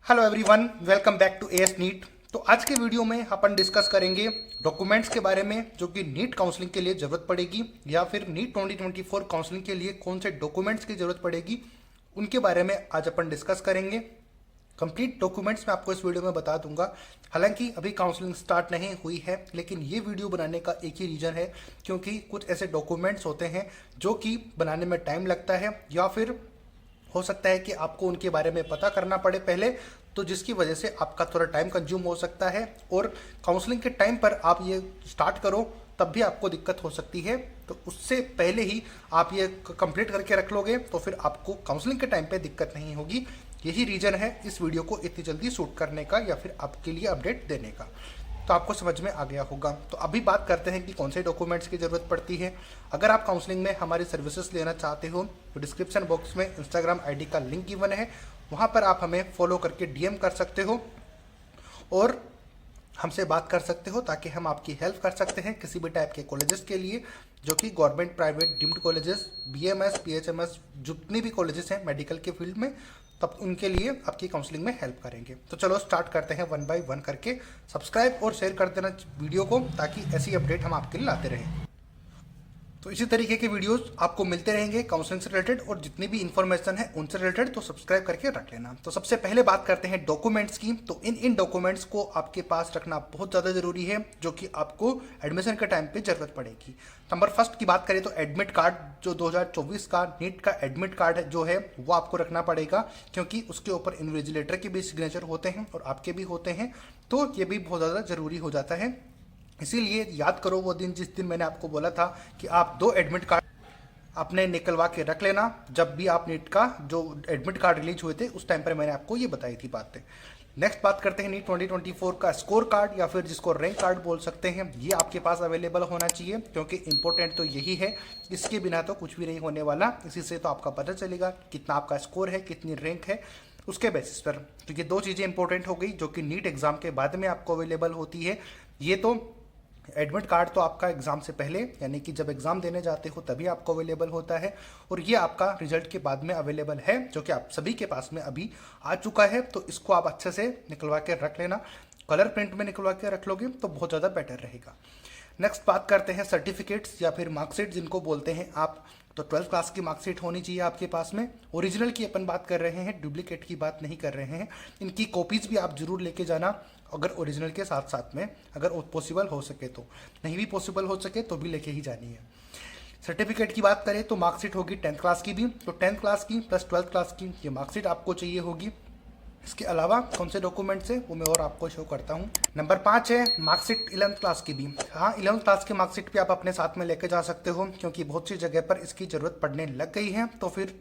Hello everyone, welcome back to AS NEET. तो आज के वीडियो में अपन डिस्कस करेंगे डॉक्यूमेंट्स के बारे में जो कि नीट काउंसलिंग के लिए ज़रूरत पड़ेगी या फिर नीट 2024 काउंसलिंग के लिए कौन से डॉक्यूमेंट्स की ज़रूरत पड़ेगी उनके बारे में आज अपन डिस्कस करेंगे। कंप्लीट डॉक्यूमेंट्स मैं आपको इस वीडियो में बता दूंगा। हालांकि अभी काउंसलिंग स्टार्ट नहीं हुई है, लेकिन ये वीडियो बनाने का एक ही रीज़न है क्योंकि कुछ ऐसे डॉक्यूमेंट्स होते हैं जो कि बनाने में टाइम लगता है या फिर हो सकता है कि आपको उनके बारे में पता करना पड़े पहले, तो जिसकी वजह से आपका थोड़ा टाइम कंज्यूम हो सकता है और काउंसलिंग के टाइम पर आप ये स्टार्ट करो तब भी आपको दिक्कत हो सकती है। तो उससे पहले ही आप ये कंप्लीट करके रख लोगे तो फिर आपको काउंसलिंग के टाइम पे दिक्कत नहीं होगी। यही रीज़न है इस वीडियो को इतनी जल्दी शूट करने का या फिर आपके लिए अपडेट देने का। तो आपको समझ में आ गया होगा। तो अभी बात करते हैं कि कौन से डॉक्यूमेंट्स की ज़रूरत पड़ती है। अगर आप काउंसलिंग में हमारी सर्विसेज लेना चाहते हो तो डिस्क्रिप्शन बॉक्स में इंस्टाग्राम आईडी का लिंक गिवन है, वहाँ पर आप हमें फॉलो करके डीएम कर सकते हो और हमसे बात कर सकते हो ताकि हम आपकी हेल्प कर सकते हैं किसी भी टाइप के कॉलेजेस के लिए, जो कि government, private, deemed colleges, BMS, PHMS, जितनी भी कॉलेजेस हैं मेडिकल के फील्ड में, तब उनके लिए आपकी काउंसलिंग में हेल्प करेंगे। तो चलो स्टार्ट करते हैं वन बाय वन करके। सब्सक्राइब और शेयर कर देना वीडियो को ताकि ऐसी अपडेट हम आपके लिए लाते रहें। तो इसी तरीके के वीडियोस आपको मिलते रहेंगे काउंसलिंग से रिलेटेड, और जितनी भी इन्फॉर्मेशन है उनसे रिलेटेड तो सब्सक्राइब करके रख लेना। तो सबसे पहले बात करते हैं डॉक्यूमेंट्स की। तो इन डॉक्यूमेंट्स को आपके पास रखना बहुत ज़्यादा ज़रूरी है जो कि आपको एडमिशन के टाइम पे ज़रूरत पड़ेगी। नंबर फर्स्ट की बात करें तो एडमिट कार्ड, जो 2024 का नीट का एडमिट कार्ड है जो है वो आपको रखना पड़ेगा, क्योंकि उसके ऊपर इन्विजिलेटर के भी सिग्नेचर होते हैं और आपके भी होते हैं, तो ये भी बहुत ज़्यादा ज़रूरी हो जाता है। इसीलिए याद करो वो दिन जिस दिन मैंने आपको बोला था कि आप 2 एडमिट कार्ड अपने निकलवा के रख लेना। जब भी आप नीट का जो एडमिट कार्ड रिलीज हुए थे उस टाइम पर मैंने आपको ये बताई थी बातें। नेक्स्ट बात करते हैं नीट 2024 का स्कोर कार्ड या फिर जिसको रैंक कार्ड बोल सकते हैं। ये आपके पास अवेलेबल होना चाहिए क्योंकि इंपॉर्टेंट तो यही है, इसके बिना तो कुछ भी नहीं होने वाला। इसी से तो आपका पता चलेगा कितना आपका स्कोर है, कितनी रैंक है, उसके बेसिस पर। तो ये 2 चीज़ें इंपॉर्टेंट हो गई जो कि नीट एग्जाम के बाद में आपको अवेलेबल होती है। ये तो एडमिट कार्ड तो आपका एग्ज़ाम से पहले, यानी कि जब एग्ज़ाम देने जाते हो तभी आपको अवेलेबल होता है, और ये आपका रिजल्ट के बाद में अवेलेबल है जो कि आप सभी के पास में अभी आ चुका है। तो इसको आप अच्छे से निकलवा के रख लेना। कलर प्रिंट में निकलवा के रख लोगे तो बहुत ज़्यादा बेटर रहेगा। नेक्स्ट बात करते हैं सर्टिफिकेट्स या फिर मार्कशीट जिनको बोलते हैं आप। तो 12th क्लास की मार्कशीट होनी चाहिए आपके पास में। ओरिजिनल की अपन बात कर रहे हैं, डुप्लीकेट की बात नहीं कर रहे हैं। इनकी कॉपीज़ भी आप जरूर लेके जाना, अगर ओरिजिनल के साथ साथ में, अगर पॉसिबल हो सके तो। नहीं भी पॉसिबल हो सके तो भी लेके ही जानी है। सर्टिफिकेट की बात करें तो मार्कशीट होगी 10th क्लास की भी, तो 10th क्लास की प्लस 12th क्लास की ये मार्कशीट आपको चाहिए होगी। इसके अलावा कौन से डॉक्यूमेंट्स है वो मैं और आपको शो करता हूँ। नंबर 5 है मार्कशीट 11th क्लास की भी। हाँ, 11th क्लास की मार्कशीट भी आप अपने साथ में लेके जा सकते हो क्योंकि बहुत सी जगह पर इसकी ज़रूरत पड़ने लग गई है। तो फिर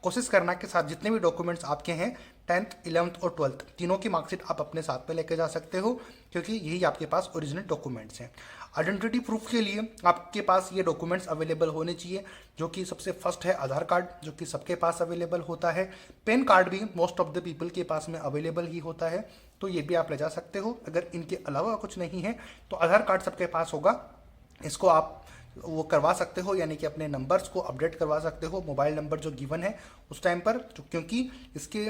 कोशिश करना के साथ जितने भी डॉक्यूमेंट्स आपके हैं 10th, 11th और 12th तीनों की मार्कशीट आप अपने साथ में लेके जा सकते हो क्योंकि यही आपके पास ओरिजिनल डॉक्यूमेंट्स हैं। आइडेंटिटी प्रूफ के लिए आपके पास ये डॉक्यूमेंट्स अवेलेबल होने चाहिए, जो कि सबसे फर्स्ट है आधार कार्ड, जो कि सबके पास अवेलेबल होता है। पैन कार्ड भी मोस्ट ऑफ द पीपल के पास में अवेलेबल ही होता है, तो ये भी आप ले जा सकते हो। अगर इनके अलावा कुछ नहीं है तो आधार कार्ड सबके पास होगा, इसको आप वो करवा सकते हो, यानी कि अपने नंबर्स को अपडेट करवा सकते हो, मोबाइल नंबर जो गिवन है उस टाइम पर। क्योंकि इसके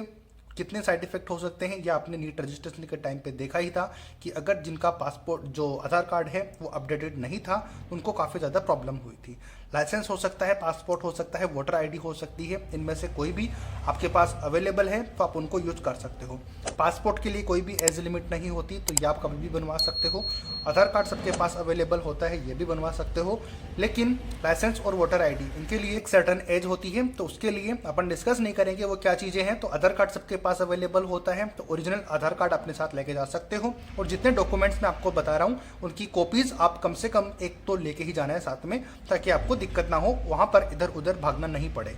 कितने साइड इफेक्ट हो सकते हैं या आपने नीट रजिस्ट्रेशन के टाइम पे देखा ही था कि अगर जिनका पासपोर्ट जो आधार कार्ड है वो अपडेटेड नहीं था उनको काफ़ी ज़्यादा प्रॉब्लम हुई थी। लाइसेंस हो सकता है, पासपोर्ट हो सकता है, वोटर आईडी हो सकती है, इनमें से कोई भी आपके पास अवेलेबल है तो आप उनको यूज कर सकते हो। पासपोर्ट के लिए कोई भी एज लिमिट नहीं होती, तो ये आप कभी भी बनवा सकते हो। आधार कार्ड सबके पास अवेलेबल होता है, ये भी बनवा सकते हो। लेकिन लाइसेंस और वोटर आईडी इनके लिए एक सर्टन एज होती है, तो उसके लिए अपन डिस्कस नहीं करेंगे वो क्या चीज़ें हैं। तो आधार कार्ड सबके पास अवेलेबल होता है, तो ओरिजिनल आधार कार्ड अपने साथ लेके जा सकते हो। और जितने डॉक्यूमेंट्स मैं आपको बता रहा हूँ उनकी कॉपीज़ आप कम से कम एक तो लेके ही जाना है साथ में, ताकि आपको दिक्कत ना हो, वहाँ पर इधर उधर भागना नहीं पड़े।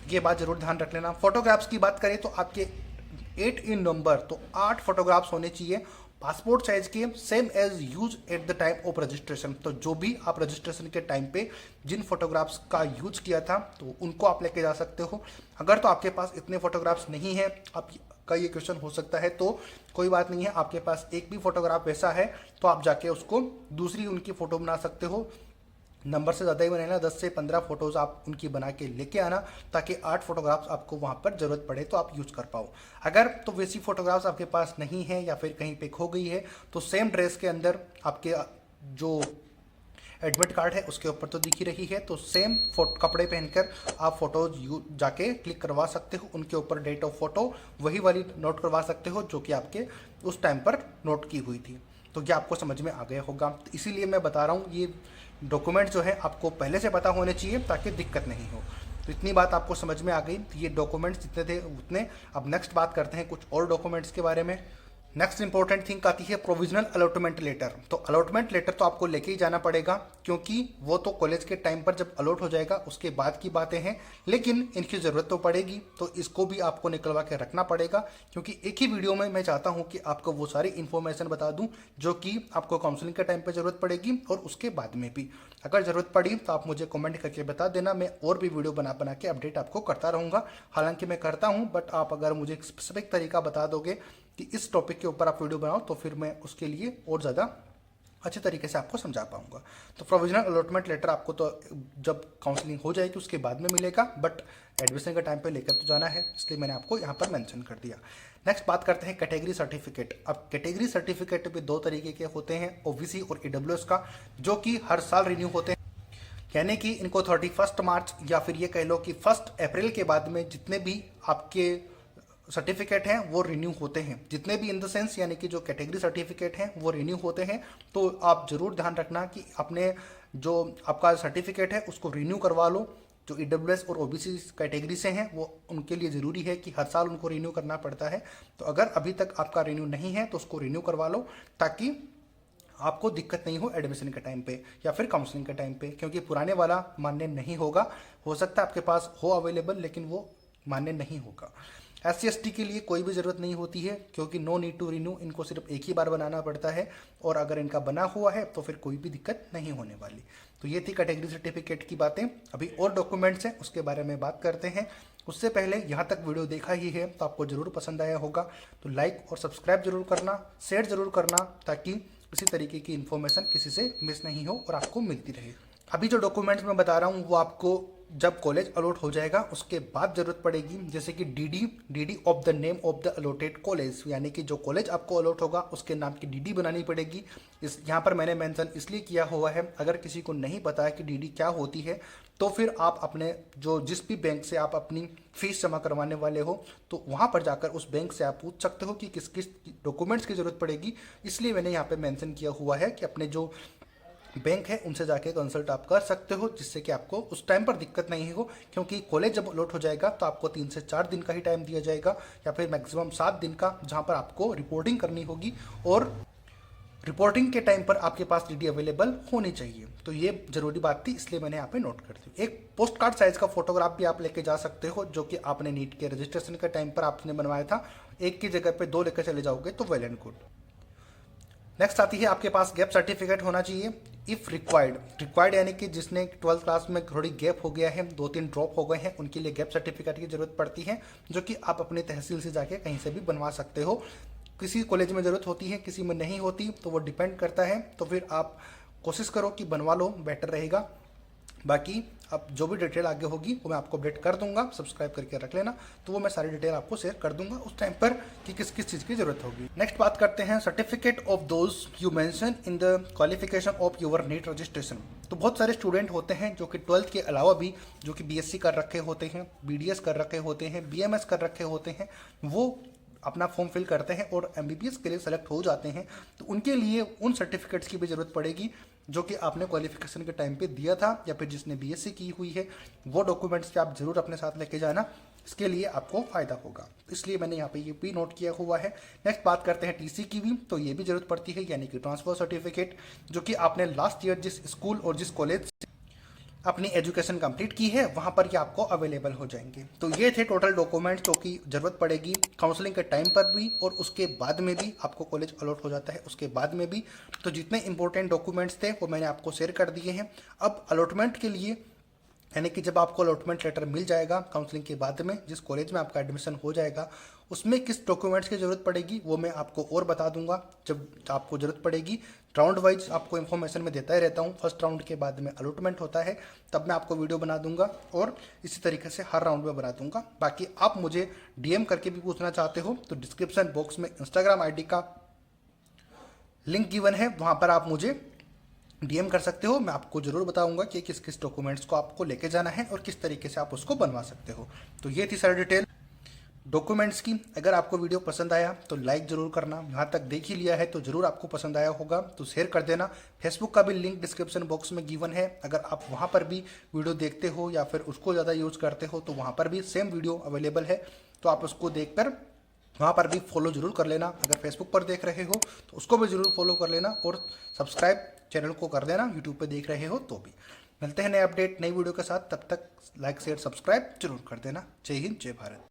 ये बात जरूर ध्यान रख लेना। फोटोग्राफ्स की बात करें तो आपके 8 इन नंबर, तो 8 फोटोग्राफ्स होने चाहिए पासपोर्ट साइज के, same as use at the time of registration. तो जो भी आप रजिस्ट्रेशन के टाइम पे जिन फोटोग्राफ्स का यूज किया था तो उनको आप लेके जा सकते हो। अगर तो आपके पास इतने फोटोग्राफ्स नहीं है, आप का ये क्वेश्चन हो सकता है, तो कोई बात नहीं है, आपके पास एक भी फोटोग्राफ वैसा है तो आप जाके उसको दूसरी उनकी फ़ोटो बना सकते हो, नंबर से ज़्यादा ही बनाना, 10 से 15 फोटोज़ आप उनकी बना के लेके आना, ताकि 8 फोटोग्राफ्स आपको वहाँ पर ज़रूरत पड़े तो आप यूज़ कर पाओ। अगर तो वैसी फोटोग्राफ्स आपके पास नहीं है या फिर कहीं पे खो गई है, तो सेम ड्रेस के अंदर आपके जो एडमिट कार्ड है उसके ऊपर तो दिख ही रही है, तो सेम कपड़े पहनकर आप फोटोज जाके क्लिक करवा सकते हो, उनके ऊपर डेट ऑफ फोटो वही वाली नोट करवा सकते हो जो कि आपके उस टाइम पर नोट की हुई थी। तो ये आपको समझ में आ गया होगा, तो इसीलिए मैं बता रहा हूँ ये डॉक्यूमेंट जो है आपको पहले से पता होने चाहिए ताकि दिक्कत नहीं हो। तो इतनी बात आपको समझ में आ गई, तो ये डॉक्यूमेंट्स जितने थे उतने। अब नेक्स्ट बात करते हैं कुछ और डॉक्यूमेंट्स के बारे में। नेक्स्ट इंपॉर्टेंट थिंग आती है प्रोविजनल अलॉटमेंट लेटर। तो अलॉटमेंट लेटर तो आपको लेके ही जाना पड़ेगा, क्योंकि वो तो कॉलेज के टाइम पर जब अलॉट हो जाएगा उसके बाद की बातें हैं, लेकिन इनकी ज़रूरत तो पड़ेगी, तो इसको भी आपको निकलवा के रखना पड़ेगा। क्योंकि एक ही वीडियो में मैं चाहता हूँ कि आपको वो सारी इन्फॉर्मेशन बता दूँ जो कि आपको काउंसलिंग के टाइम पर ज़रूरत पड़ेगी और उसके बाद में भी। अगर ज़रूरत पड़ी तो आप मुझे कमेंट करके बता देना, मैं और भी वीडियो बना बना के अपडेट आपको करता रहूँगा। हालांकि मैं करता हूँ, बट आप अगर मुझे एक स्पेसिफिक तरीका बता दोगे कि इस टॉपिक के ऊपर आप वीडियो बनाओ, तो फिर मैं उसके लिए और ज़्यादा अच्छे तरीके से आपको समझा पाऊंगा। तो प्रोविजनल अलॉटमेंट लेटर आपको तो जब काउंसलिंग हो जाएगी उसके बाद में मिलेगा, बट एडमिशन के टाइम पे लेकर तो जाना है, इसलिए मैंने आपको यहाँ पर मेंशन कर दिया। नेक्स्ट बात करते हैं कैटेगरी सर्टिफिकेट। अब कैटेगरी सर्टिफिकेट भी दो तरीके के होते हैं, ओबीसी और ईडब्ल्यूएस का, जो कि हर साल रिन्यू होते हैं। यानी कि इनको 31 मार्च या फिर ये कह लो कि 1 अप्रैल के बाद में जितने भी आपके सर्टिफिकेट हैं वो रिन्यू होते हैं, जितने भी इन द सेंस यानी कि जो कैटेगरी सर्टिफिकेट हैं वो रिन्यू होते हैं। तो आप जरूर ध्यान रखना कि अपने जो आपका सर्टिफिकेट है उसको रिन्यू करवा लो। जो ईडब्ल्यूएस और ओबीसी कैटेगरी से हैं वो उनके लिए ज़रूरी है कि हर साल उनको रिन्यू करना पड़ता है। तो अगर अभी तक आपका रिन्यू नहीं है तो उसको रिन्यू करवा लो, ताकि आपको दिक्कत नहीं हो एडमिशन के टाइम पे या फिर काउंसलिंग के टाइम पे, क्योंकि पुराने वाला मान्य नहीं होगा। हो सकता है आपके पास हो अवेलेबल, लेकिन वो मान्य नहीं होगा। SC/ST के लिए कोई भी ज़रूरत नहीं होती है, क्योंकि नो नीड टू रिन्यू, इनको सिर्फ एक ही बार बनाना पड़ता है, और अगर इनका बना हुआ है तो फिर कोई भी दिक्कत नहीं होने वाली। तो ये थी कैटेगरी सर्टिफिकेट की बातें। अभी और डॉक्यूमेंट्स हैं उसके बारे में बात करते हैं। उससे पहले यहाँ तक वीडियो देखा ही है तो आपको ज़रूर पसंद आया होगा, तो लाइक और सब्सक्राइब जरूर करना, शेयर जरूर करना, ताकि इसी तरीके की इन्फॉर्मेशन किसी से मिस नहीं हो और आपको मिलती रहे। अभी जो डॉक्यूमेंट्स मैं बता रहा हूँ वो आपको जब कॉलेज अलॉट हो जाएगा उसके बाद जरूरत पड़ेगी, जैसे कि DD of the name of the allotted college, यानी कि जो कॉलेज आपको अलॉट होगा उसके नाम की डीडी बनानी पड़ेगी। इस यहाँ पर मैंने मेंशन इसलिए किया हुआ है, अगर किसी को नहीं पता है कि डीडी क्या होती है तो फिर आप अपने जो जिस भी बैंक से आप अपनी फीस जमा करवाने वाले हो तो वहाँ पर जाकर उस बैंक से आप पूछ सकते हो कि किस किस डॉक्यूमेंट्स की ज़रूरत पड़ेगी। इसलिए मैंने यहाँ पे मेंशन किया हुआ है कि अपने जो बैंक है उनसे जाके कंसल्ट आप कर सकते हो, जिससे कि आपको उस टाइम पर दिक्कत नहीं हो। क्योंकि कॉलेज जब अलॉट हो जाएगा तो आपको 3 से 4 दिन का ही टाइम दिया जाएगा, या फिर मैक्सिमम 7 दिन का, जहां पर आपको रिपोर्टिंग करनी होगी, और रिपोर्टिंग के टाइम पर आपके पास डीडी अवेलेबल होनी चाहिए। तो ये जरूरी बात थी, इसलिए मैंने यहाँ पे नोट कर दी। एक पोस्ट कार्ड साइज का फोटोग्राफ भी आप लेके जा सकते हो, जो कि आपने नीट के रजिस्ट्रेशन के टाइम पर आपने बनवाया था। एक की जगह पे 2 लेकर चले जाओगे तो वेल एंड गुड। नेक्स्ट आती है आपके पास गैप सर्टिफिकेट होना चाहिए इफ़ रिक्वायर्ड यानी कि जिसने 12th क्लास में थोड़ी गैप हो गया है, 2-3 ड्रॉप हो गए हैं, उनके लिए गैप सर्टिफिकेट की जरूरत पड़ती है, जो कि आप अपने तहसील से जाके कहीं से भी बनवा सकते हो। किसी कॉलेज में ज़रूरत होती है, किसी में नहीं होती, तो वो डिपेंड करता है। तो फिर आप कोशिश करो कि बनवा लो, बेटर रहेगा। बाकी अब जो भी डिटेल आगे होगी वो मैं आपको अपडेट कर दूंगा, सब्सक्राइब करके रख लेना, तो वो मैं सारी डिटेल आपको शेयर कर दूंगा उस टाइम पर कि किस किस चीज़ की जरूरत होगी। नेक्स्ट बात करते हैं certificate of those you mention in the qualification of your NEET registration. तो बहुत सारे स्टूडेंट होते हैं जो कि 12th के अलावा भी जो कि BSc कर रखे होते हैं, BDS कर रखे होते हैं, BMS कर रखे होते हैं, वो अपना फॉर्म फिल करते हैं और MBBS के लिए सेलेक्ट हो जाते हैं। तो उनके लिए उन सर्टिफिकेट्स की भी ज़रूरत पड़ेगी जो कि आपने क्वालिफिकेशन के टाइम पे दिया था, या फिर जिसने BSc की हुई है, वो डॉक्यूमेंट्स के आप जरूर अपने साथ लेके जाना, इसके लिए आपको फ़ायदा होगा। इसलिए मैंने यहाँ पे ये भी नोट किया हुआ है। नेक्स्ट बात करते हैं TC की भी, तो ये भी ज़रूरत पड़ती है, यानी कि ट्रांसफ़र सर्टिफिकेट, जो कि आपने लास्ट ईयर जिस स्कूल और जिस कॉलेज अपनी एजुकेशन कंप्लीट की है वहाँ पर ये आपको अवेलेबल हो जाएंगे। तो ये थे टोटल डॉक्यूमेंट्स जो कि ज़रूरत पड़ेगी काउंसलिंग के टाइम पर भी और उसके बाद में भी, आपको कॉलेज अलॉट हो जाता है उसके बाद में भी। तो जितने इंपॉर्टेंट डॉक्यूमेंट्स थे वो मैंने आपको शेयर कर दिए हैं। अब अलॉटमेंट के लिए, यानी कि जब आपको अलॉटमेंट लेटर मिल जाएगा काउंसलिंग के बाद में, जिस कॉलेज में आपका एडमिशन हो जाएगा, उसमें किस डॉक्यूमेंट्स की ज़रूरत पड़ेगी वो मैं आपको और बता दूंगा जब आपको ज़रूरत पड़ेगी। राउंड वाइज आपको इन्फॉर्मेशन मैं देता ही रहता हूँ। फर्स्ट राउंड के बाद में अलॉटमेंट होता है, तब मैं आपको वीडियो बना दूंगा और इसी तरीके से हर राउंड में बना दूंगा। बाकी आप मुझे डीएम करके भी पूछना चाहते हो तो डिस्क्रिप्शन बॉक्स में इंस्टाग्राम आईडी का लिंक गिवन है, वहाँ पर आप मुझे डीएम कर सकते हो। मैं आपको ज़रूर बताऊंगा कि किस किस डॉक्यूमेंट्स को आपको लेके जाना है और किस तरीके से आप उसको बनवा सकते हो। तो ये थी सारी डिटेल डॉक्यूमेंट्स की। अगर आपको वीडियो पसंद आया तो लाइक ज़रूर करना, यहाँ तक देख ही लिया है तो ज़रूर आपको पसंद आया होगा तो शेयर कर देना। फेसबुक का भी लिंक डिस्क्रिप्शन बॉक्स में गिवन है, अगर आप वहाँ पर भी वीडियो देखते हो या फिर उसको ज़्यादा यूज़ करते हो तो वहाँ पर भी सेम वीडियो अवेलेबल है, तो आप उसको देख कर वहाँ पर भी फॉलो जरूर कर लेना। अगर फेसबुक पर देख रहे हो तो उसको भी जरूर फॉलो कर लेना और सब्सक्राइब चैनल को कर देना यूट्यूब पे देख रहे हो तो भी। मिलते हैं नए अपडेट नई वीडियो के साथ, तब तक लाइक शेयर सब्सक्राइब जरूर कर देना। जय हिंद जय भारत।